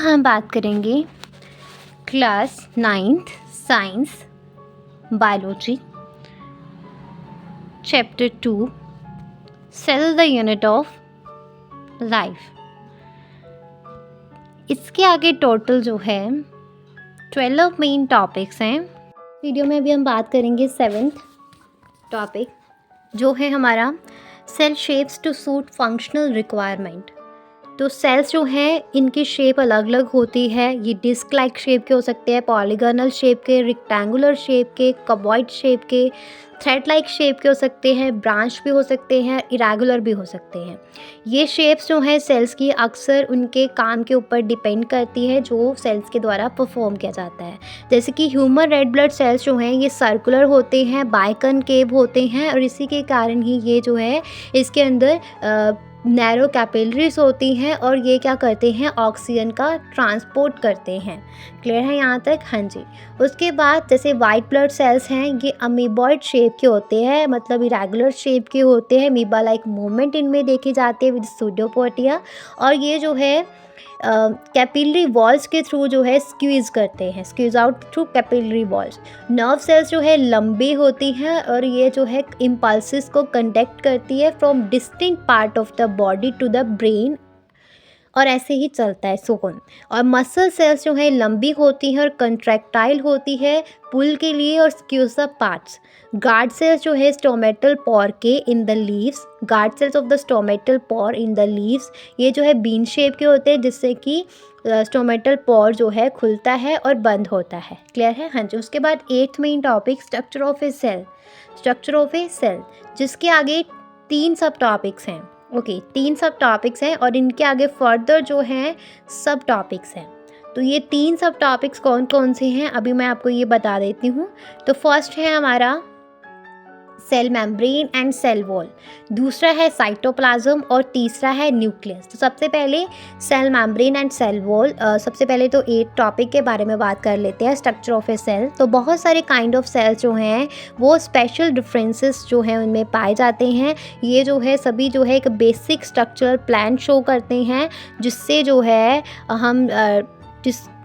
हम बात करेंगे class 9th science biology chapter 2 cell the unit of life. इसके आगे टोटल जो है 12 मेन टॉपिक्स हैं। वीडियो में अभी हम बात करेंगे 7th टॉपिक जो है हमारा cell shapes to suit functional requirement. तो सेल्स जो हैं इनकी शेप अलग अलग होती है। ये डिस्क लाइक शेप के हो सकते हैं, पॉलीगोनल शेप के, रेक्टेंगुलर शेप के, कबॉइड शेप के, थ्रेड लाइक शेप के हो सकते हैं, ब्रांच भी हो सकते हैं, इरेगुलर भी हो सकते हैं। ये शेप्स जो हैं सेल्स की अक्सर उनके काम के ऊपर डिपेंड करती है जो सेल्स के द्वारा परफॉर्म किया जाता है। जैसे कि ह्यूमन रेड ब्लड सेल्स जो हैं ये सर्कुलर होते हैं, बाइकनकेव होते हैं और इसी के कारण ही ये जो है इसके अंदर नैरो कैपिलरीज होती हैं और ये क्या करते हैं, ऑक्सीजन का ट्रांसपोर्ट करते हैं। क्लियर है यहाँ तक? हाँ जी। उसके बाद जैसे वाइट ब्लड सेल्स हैं ये अमीबॉइड शेप के होते हैं, मतलब इरेगुलर शेप के होते हैं। अमीबा लाइक मूवमेंट इनमें देखी जाती है विद सूडोपोडिया, और ये जो है कैपिलरी वॉल्स के थ्रू जो है स्क्वीज़ करते हैं, squeeze out through capillary walls. Nerve cells जो है लंबी होती हैं और ये जो है इम्पल्सिस को कंडक्ट करती है from distinct part of the body to the brain, और ऐसे ही चलता है सोन। और मसल सेल्स जो है लंबी होती हैं और कंट्रैक्टाइल होती है पुल के लिए और स्क्यूज द पार्ट्स। गार्ड सेल्स जो है स्टोमेटल पोर के in the leaves, guard cells of the stomatal pore in the leaves, ये जो है बीन शेप के होते हैं जिससे कि स्टोमेटल पोर जो है खुलता है और बंद होता है। क्लियर है? हाँ जी। उसके बाद 8th main topic structure of a cell, structure of a cell जिसके आगे 3 सब टॉपिक्स हैं। ओके 3 सब टॉपिक्स हैं और इनके आगे फर्दर जो हैं सब टॉपिक्स हैं। तो ये 3 सब टॉपिक्स कौन कौन से हैं अभी मैं आपको ये बता देती हूँ। तो फर्स्ट है हमारा cell membrane and cell wall, दूसरा है साइटोप्लाज्म और तीसरा है न्यूक्लियस। तो सबसे पहले cell membrane and cell wall, सबसे पहले तो 8 टॉपिक के बारे में बात कर लेते हैं। स्ट्रक्चर ऑफ ए सेल, तो बहुत सारे काइंड ऑफ सेल्स जो हैं वो स्पेशल डिफरेंसेस जो हैं उनमें पाए जाते हैं। ये जो है सभी जो है एक बेसिक स्ट्रक्चरल प्लान शो करते हैं जिससे जो है हम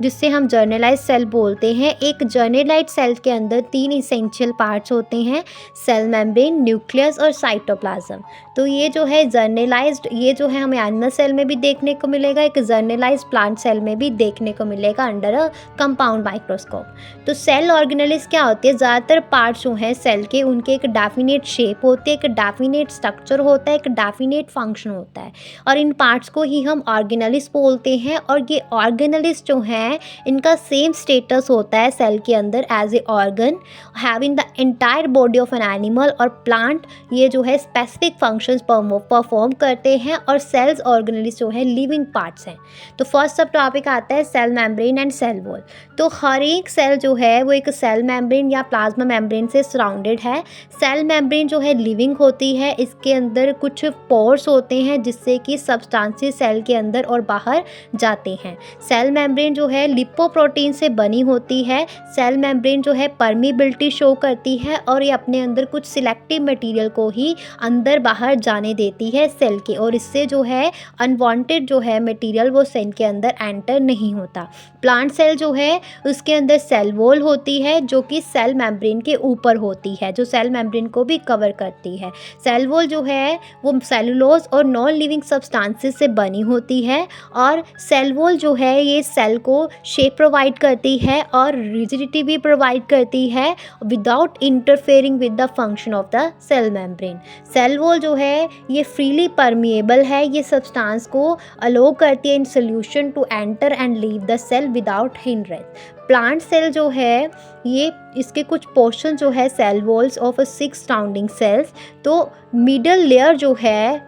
जिससे हम जर्नलाइज सेल बोलते हैं। एक जर्नलाइज सेल के अंदर 3 इसेंशियल पार्ट्स होते हैं, सेल मेम्ब्रेन, न्यूक्लियस और साइटोप्लाज्म। तो ये जो है जर्नलाइज्ड, ये जो है हमें एनिमल सेल में भी देखने को मिलेगा, एक जर्नलाइज्ड प्लांट सेल में भी देखने को मिलेगा अंडर अ कंपाउंड माइक्रोस्कोप। तो सेल ऑर्गेनेलिस क्या होती है, ज़्यादातर पार्ट्स जो हैं सेल के उनके एक डेफिनेट शेप होती है, एक डेफिनेट स्ट्रक्चर होता है, एक डेफिनेट फंक्शन होता है और इन पार्ट्स को ही हम ऑर्गेनेलिस बोलते हैं। और ये ऑर्गेनेलिस जो हैं इनका सेम स्टेटस होता है सेल के अंदर as a organ having the entire body of an animal और प्लांट। ये जो है स्पेसिफिक फंक्शंस परफॉर्म करते हैं और सेल्स ऑर्गेनेलिस जो है लिविंग पार्ट्स हैं। तो फर्स्ट सब टॉपिक आता है cell membrane and cell wall. तो हर एक सेल जो है वो एक सेल मेम्ब्रेन या प्लाज्मा मेम्ब्रेन से सराउंडेड है। सेल मेम्ब्रेन जो है लिविंग होती है, इसके अंदर कुछ पोर्स होते हैं जिससे कि सब्सटेंसेस सेल के अंदर और बाहर जाते हैं। सेल मेम्ब्रेन जो है लिपोप्रोटीन से बनी होती है। सेल मेम्ब्रेन जो है परमीबिलिटी शो करती है और ये अपने अंदर कुछ सिलेक्टिव मटेरियल को ही अंदर बाहर जाने देती है सेल के, और इससे जो है अनवांटेड जो है मटेरियल वो सेल के अंदर एंटर नहीं होता। प्लांट सेल जो है उसके अंदर सेल वॉल होती है जो कि सेल मेम्ब्रेन के ऊपर होती है, जो सेल मेम्ब्रेन को भी कवर करती है। सेल वॉल जो है वो सेलुलोज और नॉन लिविंग सब्सटेंसेस से बनी होती है और सेल वॉल जो है ये सेल को शेप प्रोवाइड करती है और रिजिडिटी भी प्रोवाइड करती है without interfering with the function of the cell membrane. Cell wall जो है ये फ्रीली परमिएबल है, ये सब्सटेंस को अलो करती है in solution to enter and leave the cell without hindrance. Plant cell जो है ये इसके कुछ पोर्शन जो है cell walls of 6 surrounding cells. तो मिडल लेयर जो है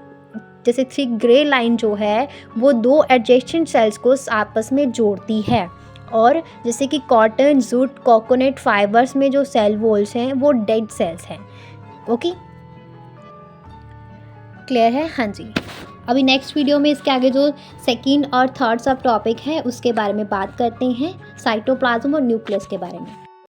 जैसे 3 ग्रे लाइन जो है वो 2 एडजेसेंट सेल्स को आपस में जोड़ती है, और जैसे कि कॉटन, जूट, कोकोनट फाइबर्स में जो सेल वॉल्स हैं वो डेड सेल्स हैं। ओके क्लियर है? हाँ जी। अभी नेक्स्ट वीडियो में इसके आगे जो 2nd और 3rd सब टॉपिक है उसके बारे में बात करते हैं, साइटोप्लाज्म और न्यूक्लियस के बारे में।